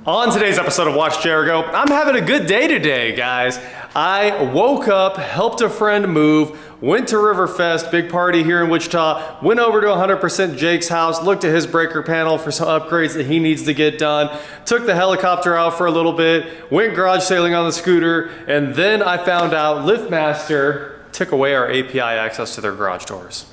On today's episode of WatchJRGo, I'm having a good day today, guys. I woke up, helped a friend move, went to Riverfest, big party here in Wichita, went over to 100% Jake's house, looked at his breaker panel for some upgrades that he needs to get done, took the helicopter out for a little bit, went garage sailing on the scooter, and then I found out Liftmaster took away our API access to their garage doors.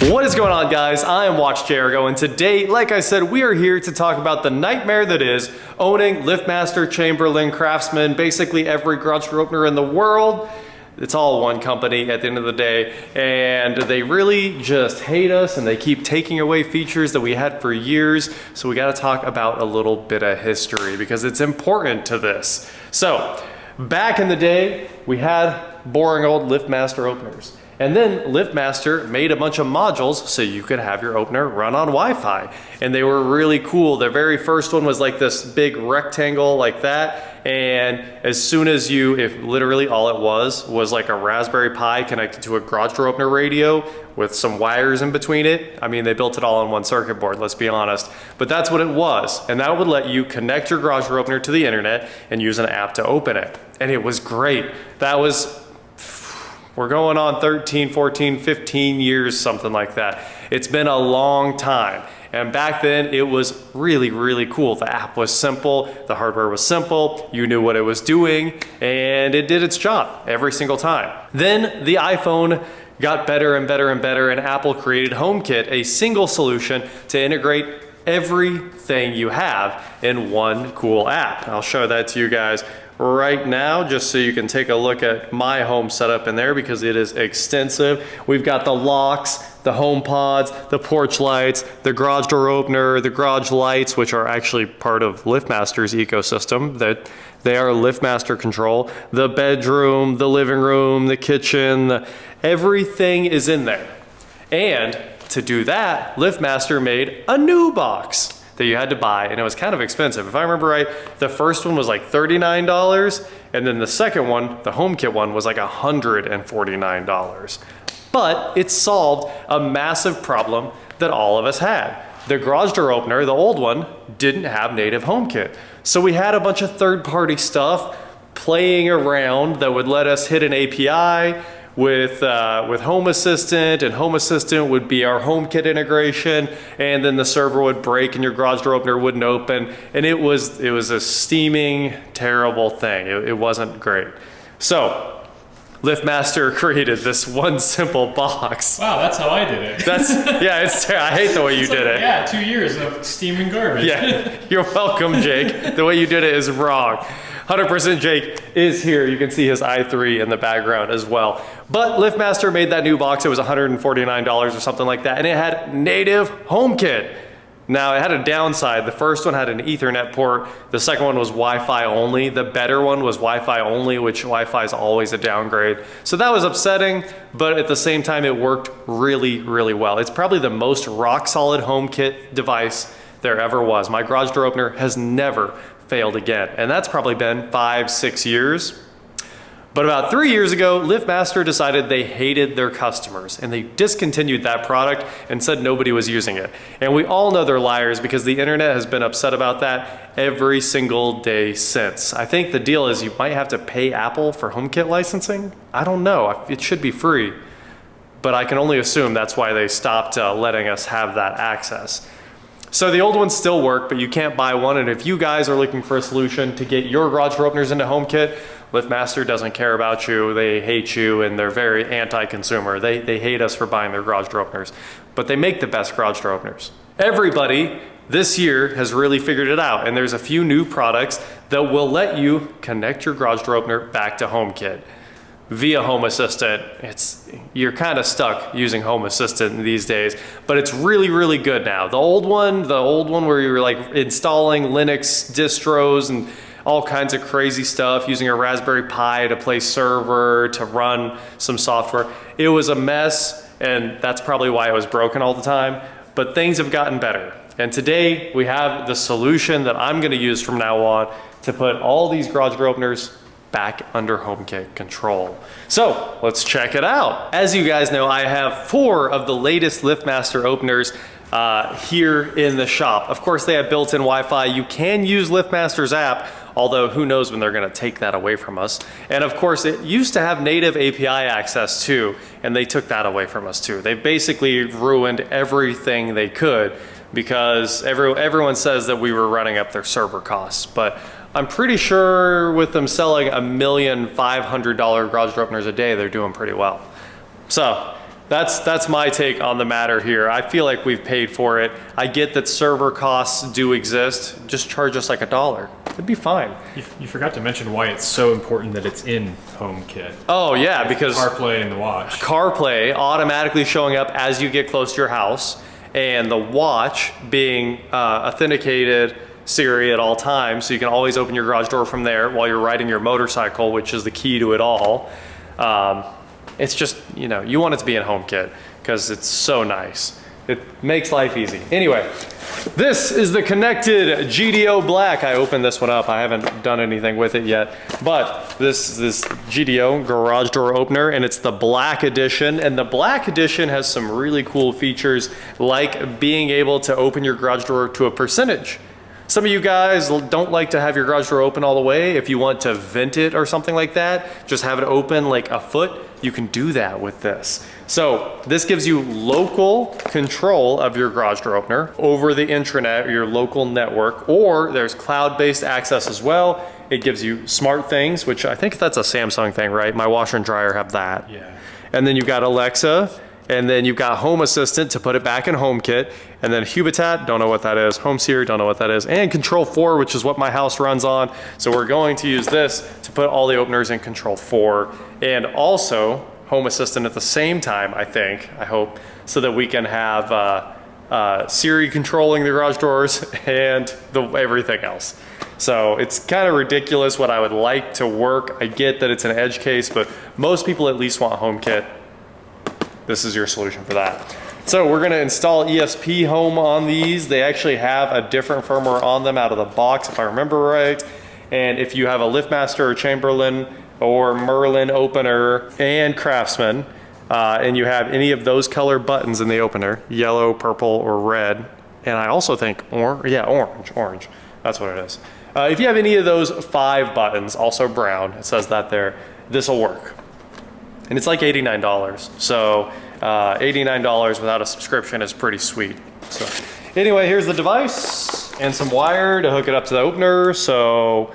What is going on, guys? I am WatchJRGo, and today, like I said, we are here to talk about the nightmare that is owning Liftmaster, Chamberlain, Craftsman, basically every garage door opener in the world. It's all one company at the end of the day, and they really just hate us, and they keep taking away features that we had for years. So we got to talk about a little bit of history because it's important to this. So back in the day, we had boring old Liftmaster openers. And then Liftmaster made a bunch of modules so you could have your opener run on Wi-Fi. And they were really cool. The very first one was like this big rectangle like that. And as soon as if literally all it was like a Raspberry Pi connected to a garage door opener radio with some wires in between it. I mean, they built it all on one circuit board, let's be honest. But that's what it was. And that would let you connect your garage door opener to the internet and use an app to open it. And it was great. We're going on 13, 14, 15 years, something like that. It's been a long time. And back then it was really, really cool. The app was simple, the hardware was simple, you knew what it was doing, and it did its job every single time. Then the iPhone got better and better and better, and Apple created HomeKit, a single solution to integrate everything you have in one cool app. I'll show that to you guys right now, just so you can take a look at my home setup in there because it is extensive. We've got the locks, the home pods, the porch lights, the garage door opener, the garage lights, which are actually part of Liftmaster's ecosystem, that they are Liftmaster control, the bedroom, the living room, the kitchen, everything is in there. And to do that, Liftmaster made a new box that you had to buy, and it was kind of expensive. If I remember right, the first one was like $39, and then the second one, the HomeKit one, was like $149. But it solved a massive problem that all of us had. The garage door opener, the old one, didn't have native HomeKit. So we had a bunch of third-party stuff playing around that would let us hit an API with Home Assistant, and Home Assistant would be our HomeKit integration, and then the server would break and your garage door opener wouldn't open, and it was a steaming, terrible thing. It wasn't great. So Liftmaster created this one simple box. Wow, that's how I did it. I hate the way you did it. Yeah, 2 years of steaming garbage. Yeah, you're welcome, Jake. The way you did it is wrong. 100% Jake is here. You can see his i3 in the background as well. But Liftmaster made that new box. It was $149 or something like that, and it had native HomeKit. Now, it had a downside. The first one had an Ethernet port. The second one was Wi-Fi only. The better one was Wi-Fi only, which Wi-Fi is always a downgrade. So that was upsetting, but at the same time, it worked really, really well. It's probably the most rock-solid HomeKit device there ever was. My garage door opener has never failed again, and that's probably been 5-6 years. But about 3 years ago, Liftmaster decided they hated their customers, and they discontinued that product and said nobody was using it. And we all know they're liars because the internet has been upset about that every single day since. I think the deal is you might have to pay Apple for HomeKit licensing. I don't know, it should be free, but I can only assume that's why they stopped letting us have that access. So the old ones still work, but you can't buy one. And if you guys are looking for a solution to get your garage door openers into HomeKit, Liftmaster doesn't care about you. They hate you, and they're very anti-consumer. They hate us for buying their garage door openers, but they make the best garage door openers. Everybody this year has really figured it out, and there's a few new products that will let you connect your garage door opener back to HomeKit via Home Assistant. You're kind of stuck using Home Assistant these days, but it's really, really good now. The old one where you were like installing Linux distros and all kinds of crazy stuff, using a Raspberry Pi to play server, to run some software. It was a mess, and that's probably why it was broken all the time, but things have gotten better. And today we have the solution that I'm gonna use from now on to put all these garage door openers back under HomeKit control. So let's check it out. As you guys know, I have 4 of the latest Liftmaster openers here in the shop. Of course, they have built-in Wi-Fi. You can use Liftmaster's app, although who knows when they're gonna take that away from us. And of course, it used to have native API access too, and they took that away from us too. They basically ruined everything they could because everyone says that we were running up their server costs. But I'm pretty sure with them selling $1,500,000 garage door openers a day, they're doing pretty well. So that's my take on the matter here. I feel like we've paid for it. I get that server costs do exist. Just charge us like $1. It'd be fine. You forgot to mention why it's so important that it's in HomeKit. Oh yeah, because CarPlay and the watch. CarPlay automatically showing up as you get close to your house, and the watch being authenticated Siri at all times, so you can always open your garage door from there while you're riding your motorcycle, which is the key to it all. It's just, you know, you want it to be in HomeKit because it's so nice. It makes life easy. Anyway, this is the connected GDO Black. I opened this one up. I haven't done anything with it yet, but this GDO garage door opener, and it's the Black edition. And the Black edition has some really cool features, like being able to open your garage door to a percentage. Some of you guys don't like to have your garage door open all the way. If you want to vent it or something like that, just have it open like a foot, you can do that with this. So this gives you local control of your garage door opener over the intranet or your local network, or there's cloud-based access as well. It gives you smart things, which I think that's a Samsung thing, right? My washer and dryer have that. Yeah. And then you've got Alexa, and then you've got Home Assistant to put it back in HomeKit, and then Hubitat, don't know what that is, Home Siri, don't know what that is, and Control 4, which is what my house runs on. So we're going to use this to put all the openers in Control 4, and also Home Assistant at the same time, I hope, so that we can have Siri controlling the garage doors and everything else. So it's kind of ridiculous what I would like to work. I get that it's an edge case, but most people at least want HomeKit. This is your solution for that. So we're gonna install ESP Home on these. They actually have a different firmware on them out of the box, if I remember right. And if you have a Liftmaster or Chamberlain or Merlin opener and Craftsman, and you have any of those color buttons in the opener, yellow, purple, or red, and I also think orange, that's what it is. If you have any of those 5 buttons, also brown, it says that there, this will work. And it's like $89. So $89 without a subscription is pretty sweet. So anyway, here's the device and some wire to hook it up to the opener. So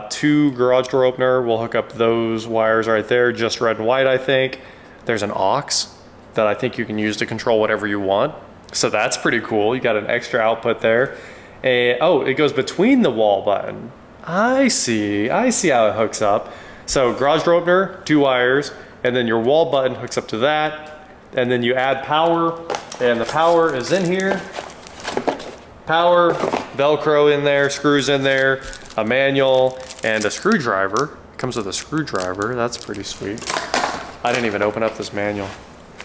2 garage door opener, we'll hook up those wires right there, just red and white, I think. There's an aux that I think you can use to control whatever you want. So that's pretty cool. You got an extra output there. And, oh, it goes between the wall button. I see how it hooks up. So garage door opener, 2 wires, and then your wall button hooks up to that, and then you add power, and the power is in here. Power, Velcro in there, screws in there, a manual, and a screwdriver. It comes with a screwdriver, that's pretty sweet. I didn't even open up this manual.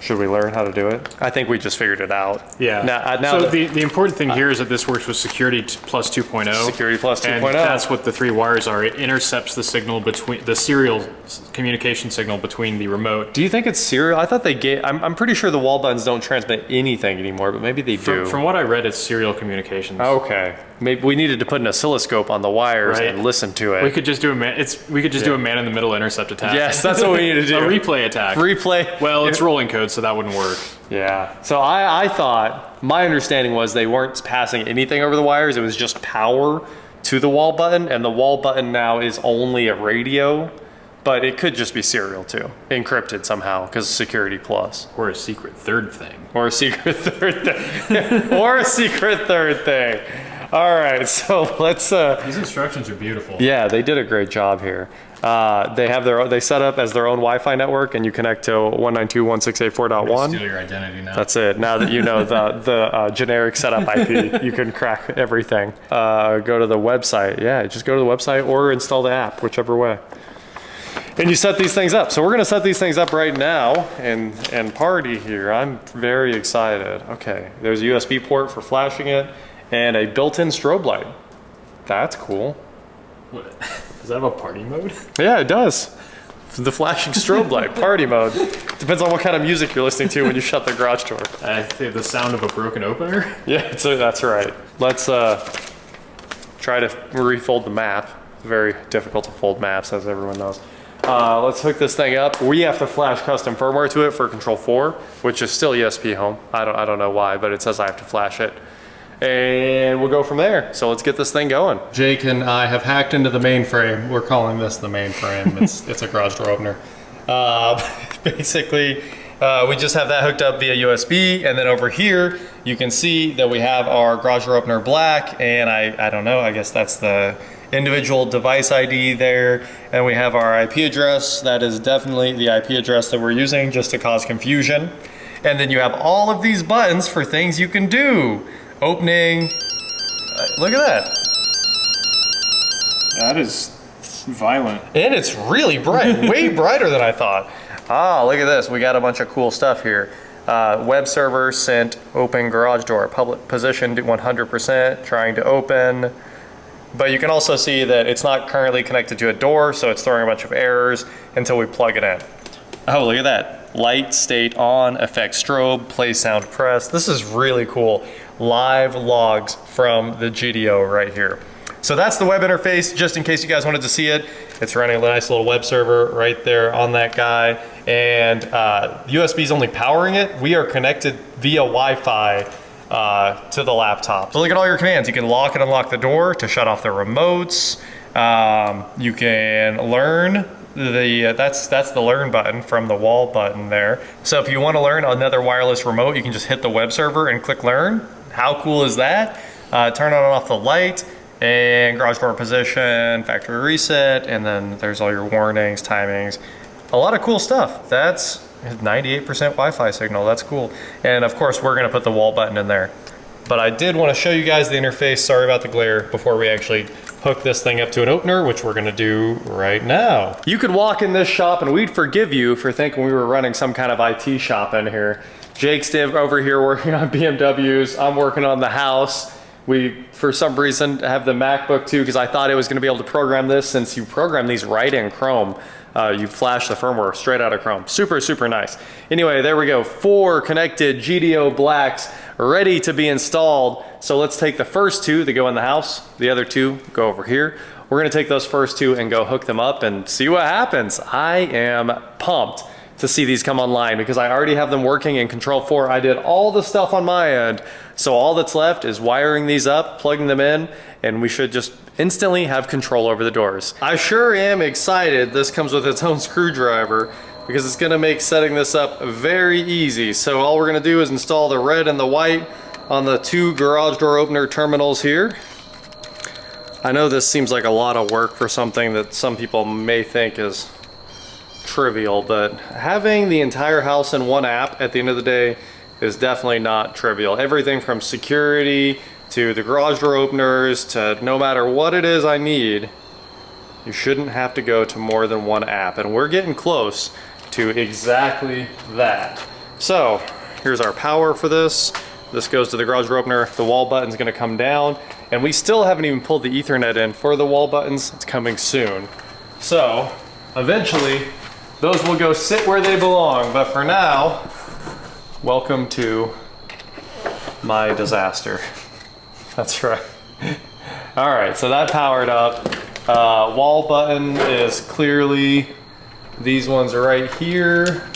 Should we learn how to do it? I think we just figured it out. Yeah. Now so the important thing here is that this works with Security Plus 2.0. Security Plus 2.0. And that's what the 3 wires are. It intercepts the signal between the serial communication signal between the remote. Do you think it's serial? I thought they gave. I'm pretty sure the wall buttons don't transmit anything anymore, but maybe they do. From what I read, it's serial communications. Okay. Maybe we needed to put an oscilloscope on the wires and listen to it. We could just do do a man in the middle intercept attack. Yes, that's what we need to do. A replay attack. Replay. Well, it's rolling code, so that wouldn't work. Yeah. So I thought, my understanding was they weren't passing anything over the wires. It was just power to the wall button, and the wall button now is only a radio, but it could just be serial too, encrypted somehow because Security Plus. Or a secret third thing. Or a secret third thing. Or a secret third thing. All right, so let's. These instructions are beautiful. Yeah, they did a great job here. They set up as their own Wi-Fi network, and you connect to 192.168.4.1. Steal your identity now. That's it. Now that you know the generic setup IP, you can crack everything. Go to the website. Yeah, just go to the website or install the app, whichever way. And you set these things up. So we're gonna set these things up right now and party here. I'm very excited. Okay, there's a USB port for flashing it and a built-in strobe light. That's cool. What? Does that have a party mode? Yeah, it does. The flashing strobe light, party mode. Depends on what kind of music you're listening to when you shut the garage door. I think the sound of a broken opener. Yeah, so that's right. Let's try to refold the map. It's very difficult to fold maps, as everyone knows. Let's hook this thing up. We have to flash custom firmware to it for Control 4, which is still ESP home. I don't know why, but it says I have to flash it. And we'll go from there. So let's get this thing going. Jake and I have hacked into the mainframe. We're calling this the mainframe. It's a garage door opener. Basically, we just have that hooked up via USB, and then over here you can see that we have our garage door opener black, and I don't know, I guess that's the individual device ID there, and we have our IP address. That is definitely the IP address that we're using, just to cause confusion. And then you have all of these buttons for things you can do. Opening, look at that. That is violent. And it's really bright, way brighter than I thought. Ah, look at this, we got a bunch of cool stuff here. Web server sent open garage door, public positioned 100%, trying to open. But you can also see that it's not currently connected to a door, so it's throwing a bunch of errors until we plug it in. Oh, look at that. Light state on, effect strobe, play sound press. This is really cool. Live logs from the GDO right here. So that's the web interface, just in case you guys wanted to see it. It's running a nice little web server right there on that guy. And USB is only powering it. We are connected via Wi-Fi to the laptop. So look at all your commands. You can lock and unlock the door to shut off the remotes. You can learn. That's the learn button from the wall button there. So if you want to learn another wireless remote, you can just hit the web server and click learn. How cool is that? Turn on and off the light, and garage door position, factory reset, and then there's all your warnings, timings, a lot of cool stuff. That's 98% Wi-Fi signal, that's cool. And of course, we're gonna put the wall button in there. But I did wanna show you guys the interface, sorry about the glare, before we actually hook this thing up to an opener, which we're gonna do right now. You could walk in this shop and we'd forgive you for thinking we were running some kind of IT shop in here. Jake's over here working on BMWs, I'm working on the house. We, for some reason, have the MacBook too, because I thought it was gonna be able to program this, since you program these right in Chrome. You flash the firmware straight out of Chrome. Super, super nice. Anyway, there we go. 4 connected GDO blacks ready to be installed. So let's take the first 2 that go in the house. The other 2 go over here. We're gonna take those first 2 and go hook them up and see what happens. I am pumped to see these come online because I already have them working in Control 4. I did all the stuff on my end. So all that's left is wiring these up, plugging them in, and we should just instantly have control over the doors. I sure am excited. This comes with its own screwdriver because it's gonna make setting this up very easy. So all we're gonna do is install the red and the white on the 2 garage door opener terminals here. I know this seems like a lot of work for something that some people may think is trivial, but having the entire house in one app at the end of the day is definitely not trivial. Everything from security to the garage door openers to no matter what it is I need, you shouldn't have to go to more than one app, and we're getting close to exactly that. So here's our power for this. This goes to the garage door opener. The wall button's gonna come down, and we still haven't even pulled the Ethernet in for the wall buttons. It's coming soon. So eventually those will go sit where they belong, but for now, welcome to my disaster. That's right. All right, so that powered up. Wall button is clearly, these ones are right here.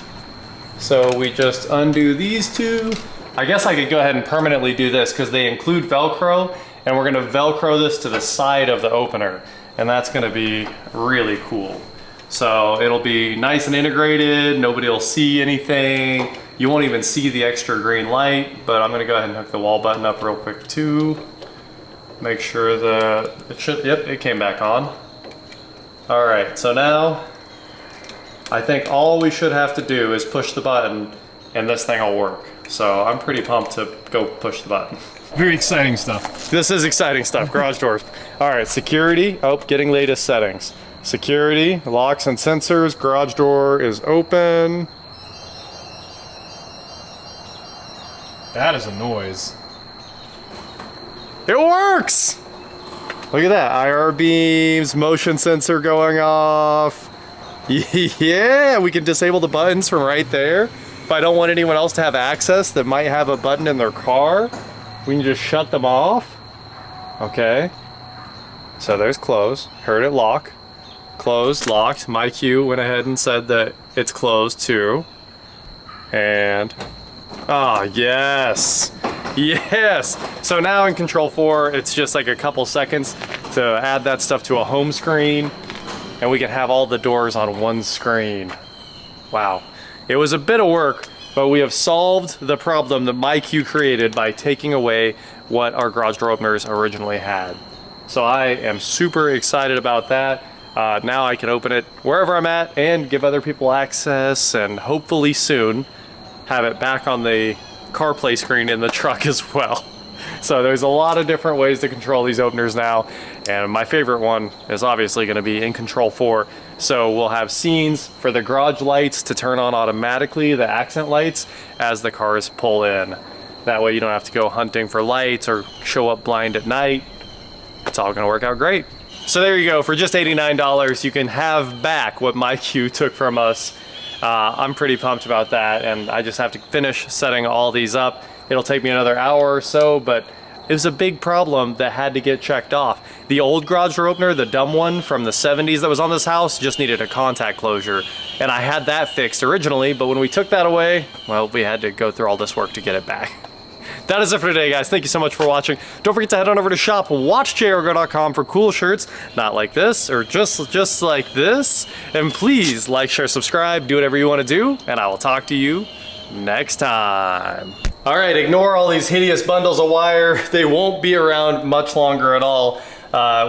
So we just undo these 2. I guess I could go ahead and permanently do this because they include Velcro, and we're gonna Velcro this to the side of the opener, and that's gonna be really cool. So it'll be nice and integrated, nobody will see anything. You won't even see the extra green light, but I'm gonna go ahead and hook the wall button up real quick too. Make sure that it should, yep, it came back on. All right, so now I think all we should have to do is push the button and this thing will work. So I'm pretty pumped to go push the button. Very exciting stuff. This is exciting stuff, garage doors. All right, security, oh, getting latest settings. Security, locks and sensors, garage door is open. That is a noise. It works! Look at that, IR beams, motion sensor going off. Yeah, we can disable the buttons from right there. If I don't want anyone else to have access that might have a button in their car, we can just shut them off. Okay. So there's close. Heard it lock. Closed, locked. My cue went ahead and said that it's closed too. And, ah, yes. Yes! So now in Control 4, it's just like a couple seconds to add that stuff to a home screen, and we can have all the doors on one screen. Wow. It was a bit of work, but we have solved the problem that MyQ created by taking away what our garage door openers originally had. So I am super excited about that. Now I can open it wherever I'm at and give other people access, and hopefully soon have it back on the CarPlay screen in the truck as well. So there's a lot of different ways to control these openers now, and my favorite one is obviously going to be in Control 4. So we'll have scenes for the garage lights to turn on automatically, the accent lights, as the cars pull in. That way you don't have to go hunting for lights or show up blind at night. It's all going to work out great. So there you go. For just $89, you can have back what MyQ took from us. I'm pretty pumped about that, and I just have to finish setting all these up. It'll take me another hour or so, but it was a big problem that had to get checked off. The old garage door opener, the dumb one from the 70s that was on this house, just needed a contact closure, and I had that fixed originally, but when we took that away, well, we had to go through all this work to get it back. That is it for today, guys. Thank you so much for watching. Don't forget to head on over to shop WatchJRGo.com for cool shirts, not like this, or just like this. And please like, share, subscribe, do whatever you want to do, and I will talk to you next time. All right, ignore all these hideous bundles of wire. They won't be around much longer at all.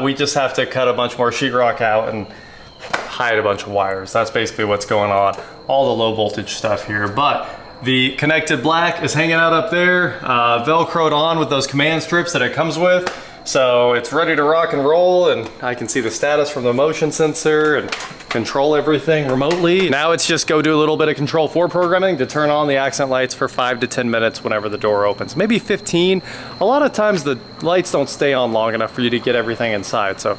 We just have to cut a bunch more sheetrock out and hide a bunch of wires. That's basically what's going on. All the low voltage stuff here, but the connected black is hanging out up there, Velcroed on with those command strips that it comes with. So it's ready to rock and roll, and I can see the status from the motion sensor and control everything remotely. Now it's just go do a little bit of Control 4 programming to turn on the accent lights for 5 to 10 minutes whenever the door opens. Maybe 15. A lot of times the lights don't stay on long enough for you to get everything inside. So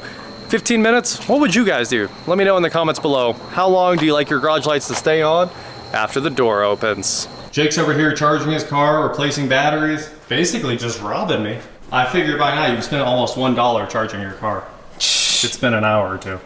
15 minutes, what would you guys do? Let me know in the comments below. How long do you like your garage lights to stay on after the door opens? Jake's over here charging his car, replacing batteries, basically just robbing me. I figured by now you've spent almost $1 charging your car. It's been an hour or two.